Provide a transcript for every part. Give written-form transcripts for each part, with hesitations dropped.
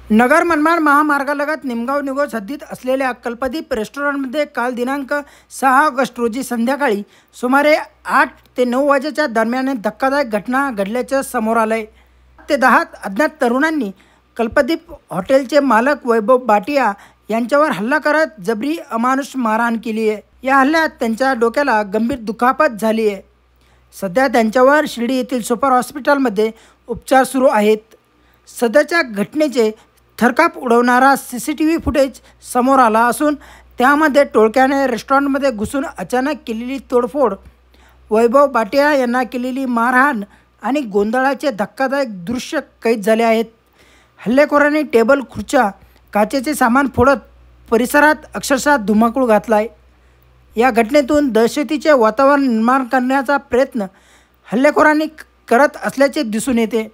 नगर मनमाड महामार्गालगत निमगाव निगोज हद्दीत असलेल्या कल्पदीप रेस्टॉरंटमध्ये काल दिनांक 6 ऑगस्ट रोजी संध्याकाळी सुमारे 8 ते 9 वाजेच्या दरम्यान धक्कादायक घटना घडल्याचे समोर आले। 8 ते 10 अज्ञात तरुणांनी कल्पदीप हॉटेलचे मालक वैभव बाटिया यांच्यावर हल्ला करत जबरी अमानुष मारहाण केली आहे। या हल्ल्यात त्यांच्या डोक्याला गंभीर दुखापत झाली आहे। सध्या त्यांच्यावर शिर्डी येथील सुपर हॉस्पिटलमध्ये उपचार सुरू आहेत। सध्याच्या घटनेचे थरकाप उडवणारा CCTV फुटेज समोर आला असून त्यामध्ये टोळक्याने रेस्टॉरंटमध्ये घुसून अचानक केलेली तोडफोड, वैभव बाटिया यांना केलेली मारहाण आणि गोंधळाचे धक्कादायक दृश्य कैद झाले आहेत। हल्लेखोरांनी टेबल, खुर्च्या, काचेचे सामान फोडत परिसरात अक्षरशः धुमाकूळ घातलाय। या घटनेतून दहशतीचे वातावरण निर्माण करण्याचा प्रयत्न हल्लेखोरांनी करत असल्याचे दिसून येते।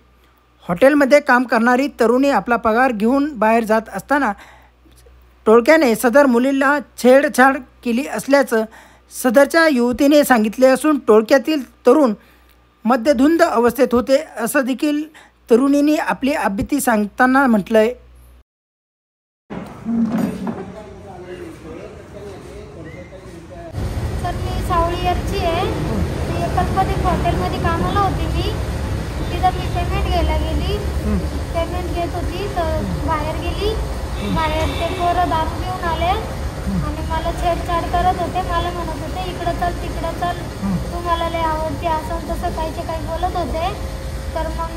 हॉटेलमध्ये काम करणारी तरुणी आपला पगार घेऊन बाहेर जात असताना टोळक्याने सदर मुलीला छेडछाड केली असल्याचं सदरच्या युवतीने सांगितले असून टोळक्यातील तरुण मद्यधुंद अवस्थेत होते असं देखील तरुणींनी आपली आपबीती सांगताना म्हटलंय। सर, मी सावळीयरची आहे। मी कल्पदीप हॉटेलमध्ये कामाला होती। मी तिथं पेमेंट घ्यायला गेली, पेमेंट घेत होती तर बाहेर गेली। बाहेर ते पोरं दारू घेऊन आले आणि मला छेडछाड करत होते। मला म्हणत होते इकडं चल तिकडं चल, तू मला लय आवडते, असं तसं काही बोलत होते। तर मग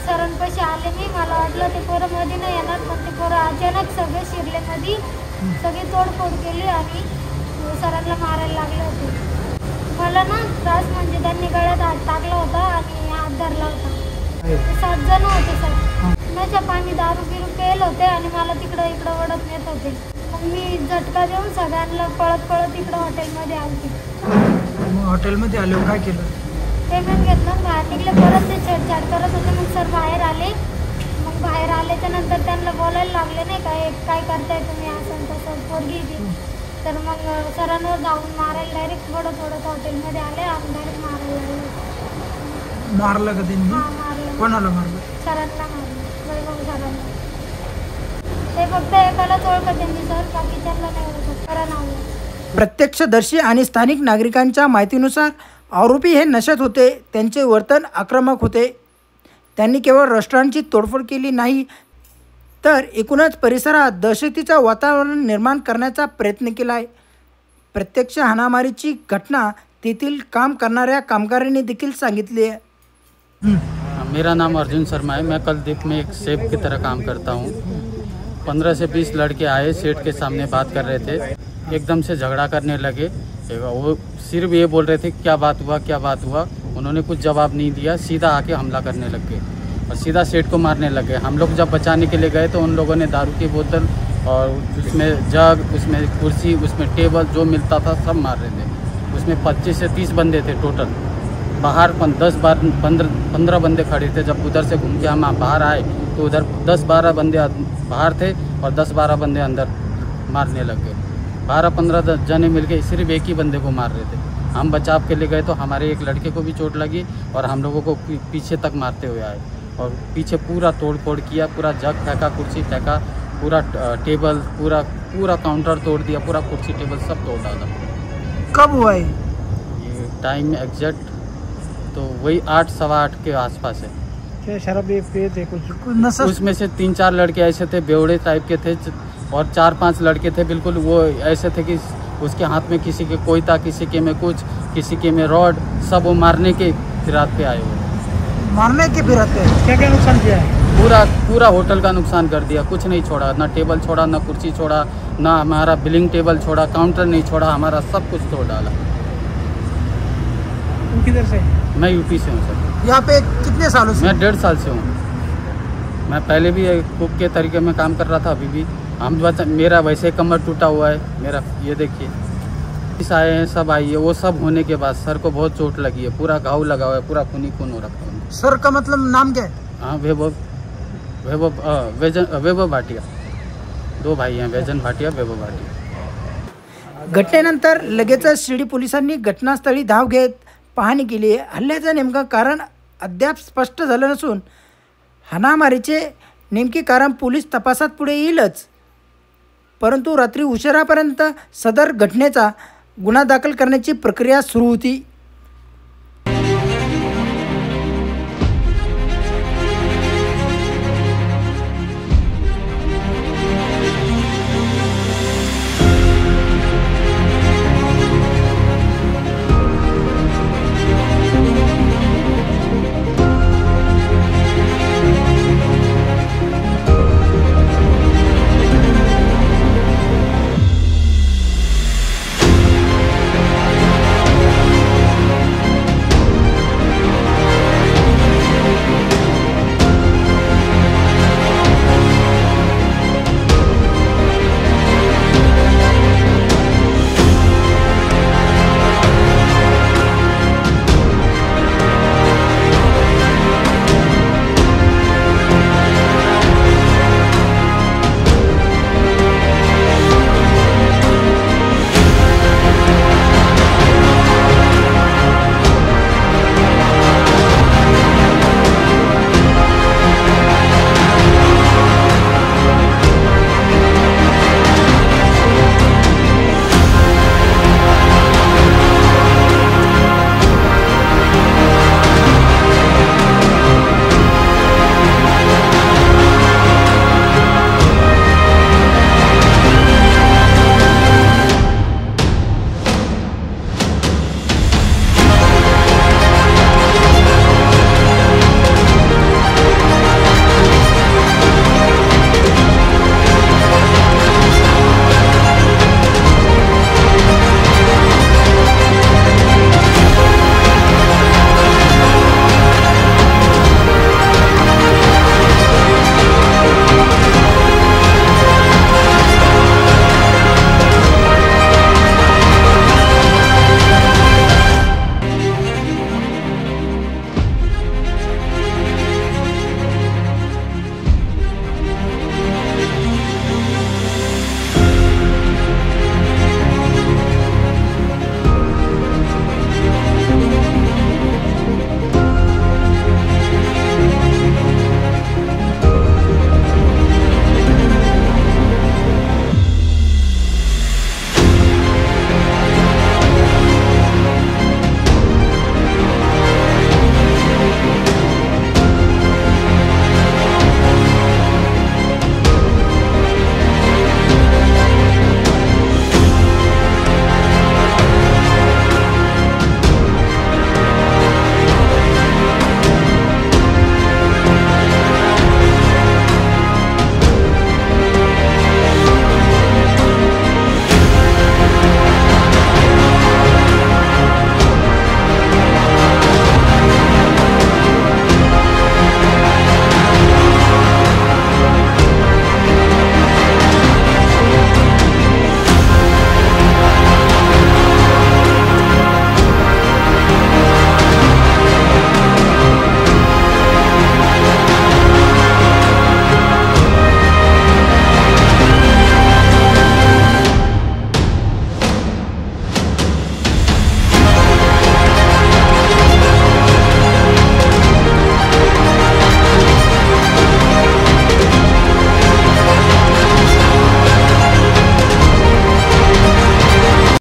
सरांपाशी आले मी। मला वाटलं ते पोरं मध्ये नाही येणार, पण ते पोरं अचानक सगळे शिरले मध्ये, सगळी तोडफोड केली आणि सरांना मारायला लागले होते। मला ना त्रास म्हणजे त्यांनी गळ्यात हात टाकला होता आणि हात धरला होता। 7 जण होते सर। नशा पाणी दारू बिरू पेल होते आणि मला इकडं ओढत नेत होते। मग मी झटका देऊन सगळ्यांना पळत इकडं हॉटेलमध्ये आलते। हॉटेलमध्ये आले काय केलं? पेमेंट घेतलं, बाहेर निघले, परत ते छेडछाड करत होते। मग सर बाहेर आले। मग बाहेर आल्याच्या नंतर त्यांना बोलायला लागले, नाही काय करताय तुम्ही, असं तसं पोरगी ती। तर मग सरांवर जाऊन मारायला डायरेक्ट थोडं हॉटेलमध्ये आले आणि डायरेक्ट मारायला लागले। मारलं का त्यांनी? हां, मारलं। कोणाला मारलं? सरांना मारलं, वैभव सरांना। ते फक्त एकालाच ओळखत त्यांनी सर, बाकीच्यांना नाही ओळखत। खरं नाव प्रत्यक्षदर्शी आणि स्थानिक नागरिकांच्या माहितीनुसार आरोपी हे नशेत होते। त्यांचे वर्तन आक्रमक होते। त्यांनी केवळ रेस्टॉरंटची तोडफोड केली नाही तर एकूणच परिसरात दहशतीचं वातावरण निर्माण करण्याचा प्रयत्न केला आहे। प्रत्यक्ष हाणामारीची घटना तेथील काम करणाऱ्या कामगारांनी देखील सांगितली आहे। मेरा नाम अर्जुन शर्मा है। मैं कल्पदीप में एक सेफ की तरह काम करता हूँ। 15 से 20 लड़के आए, सेठ के सामने बात कर रहे थे। एकदम से झगड़ा करने लगे। वो सिर्फ ये बोल रहे थे क्या बात हुआ। उन्होंने कुछ जवाब नहीं दिया, सीधा आके हमला करने लग गए और सीधा सेठ को मारने लगे। हम लोग जब बचाने के लिए गए तो उन लोगों ने दारू की बोतल और उसमें जग, उसमें कुर्सी, उसमें टेबल जो मिलता था सब मार रहे थे। उसमें 25 से 30 बंदे थे टोटल। बाहर 15 बंदे खड़े थे। जब उधर से घूम के हम बाहर आए तो उधर 10-12 बंदे बाहर थे और 10-12 बंदे अंदर मारने लग गए। 12-15 जने मिलके सिर्फ एक ही बंदे को मार रहे थे। हम बचाव के लिए गए तो हमारे एक लड़के को भी चोट लगी और हम लोगों को पीछे तक मारते हुए आए और पीछे पूरा तोड़ किया। पूरा जग फेंका, कुर्सी फेंका, पूरा टेबल, पूरा काउंटर तोड़ दिया, पूरा कुर्सी टेबल सब तोड़ डाला। कब हुआ है ये टाइम एग्जैक्ट तो वही 8, सवा 8 के आसपास है। क्या शराब पिए थे कुछ? उसमें से 3-4 लड़के ऐसे थे बेवड़े टाइप के थे और 4-5 लड़के थे बिल्कुल वो ऐसे थे कि उसके हाथ में किसी के कोई था, किसी के में कुछ, किसी के में रॉड, सब वो मारने के फिराक पे आए हुए। मारने के फिराक पे क्या नुकसान किया है? पूरा होटल का नुकसान कर दिया। कुछ नहीं छोड़ा, ना टेबल छोड़ा, ना कुर्सी छोड़ा, ना हमारा बिलिंग टेबल छोड़ा, काउंटर नहीं छोड़ा, हमारा सब कुछ तोड़ डाला। किधर से? मैं यूपी से हूँ सर। यहाँ पे कितने सालों से? मैं 1.5 साल से हूँ। मैं पहले भी कुक के तरीके में काम कर रहा था, अभी भी मेरा वैसे कमर टूटा हुआ है मेरा, ये देखिए। इस आए हैं सब आइए। वो सब होने के बाद सर को बहुत चोट लगी है, पूरा घाव लगा हुआ है, पूरा खून हो रखा है। सर का मतलब नाम क्या है? हाँ, वैभव भाटिया। 2 भाई हैं, वैजन भाटिया, वैभव भाटिया। घटनेनंतर लगेचच शिर्डी पोलिसांनी घटनास्थळी धाव घेत पाहणी केली आहे। हल्ल्याचं नेमकं कारण अद्याप स्पष्ट झालं नसून हाणामारीचे नेमकी कारण पोलीस तपासात पुढे येईलच, परंतु रात्री उशिरापर्यंत सदर घटनेचा गुन्हा दाखल करण्याची प्रक्रिया सुरू होती.